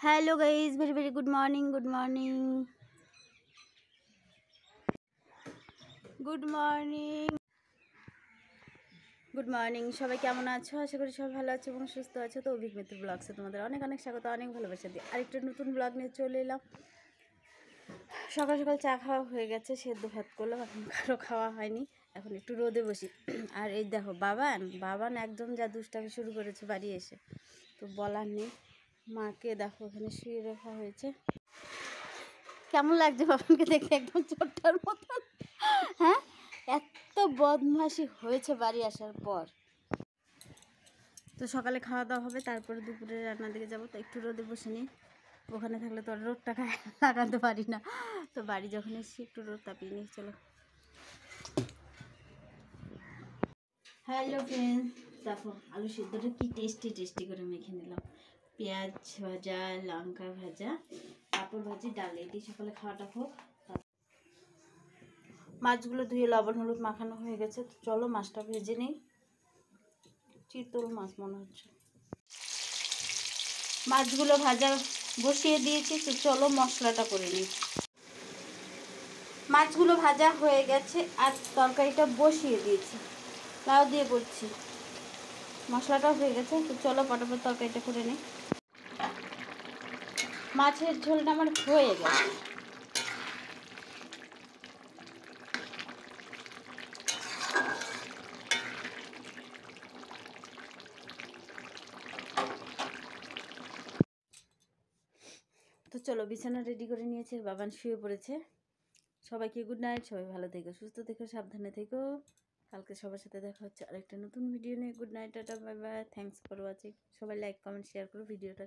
Hello guys, very very good morning good morning good morning good morning. সবাই কেমন আছো? আশা করি সবাই ভালো আছো এবং সুস্থ আছো। তো অভিক মিত্র ব্লগসে তোমাদের অনেক অনেক স্বাগত, অনেক ভালোবাসা দিই। আরেকটা নতুন ব্লগ নিয়ে চলে এলাম। সকাল সকাল চা খাওয়া হয়ে গেছে, সেদ্ধ ভাত করলাম, এখন কারো খাওয়া হয়নি। এখন একটু রোদে বসি। আর এই দেখো বাবান একদম যা দুষ্টামি শুরু করেছে বাড়ি এসে, তো বলার নেই। মাকে দেখো ওখানে শুয়ে রাখা হয়েছে। কেমন লাগছে বাবানকে দেখে? একদম ছোট্টার মতন। হ্যাঁ, এত বদমাশি হয়েছে বাড়ি আসার পর। তো সকালে খাওয়া দাওয়া হবে, তারপরে দুপুরে রান্নার দিকে যাবো। তো একটু রোদে বসে নিই, ওখানে থাকলে তো আর রোদটা লাগাতে পারি না। তো বাড়ি যখন এসেছি একটু রোদ তাপিয়ে নিই। চলো। হ্যালো ফ্রেন্ড, দেখো আলু সিদ্ধটা কি টেস্টি টেস্টি করে মেখে নিলাম। পেঁয়াজ ভাজা, লঙ্কা ভাজা, পাঁপড় ভাজি, ডাল, এটি সকালে খাওয়াটা হোক। মাছগুলো ধুয়ে লবণ হলুদ মাখানো হয়ে গেছে। তো চলো মাছটা ভেজে নিই। চিতল মাছ মনে হচ্ছে। মাছগুলো ভাজা বসিয়ে দিয়েছি, তো চলো মশলাটা করে নিই। মাছগুলো ভাজা হয়ে গেছে আর তরকারিটা বসিয়ে দিয়েছি, লাউ দিয়ে করছি। মশলাটা হয়ে গেছে, তো চলো পটাপট তরকারিটা করে নিই। মাছের ঝোলটা আমার হয়ে গেছে। তো চলো বিছানা রেডি করে নিয়েছে, বাবান শুয়ে পড়েছে। সবাইকে গুড নাইট। সবাই ভালো থেকো, সুস্থ থেকো, সাবধানে থেকো। কালকে সবার সাথে দেখা হচ্ছে আরেকটা নতুন ভিডিও নিয়ে। Good night, tata, bye bye, thanks for watching. সবাই লাইক কমেন্ট শেয়ার করো ভিডিওটা।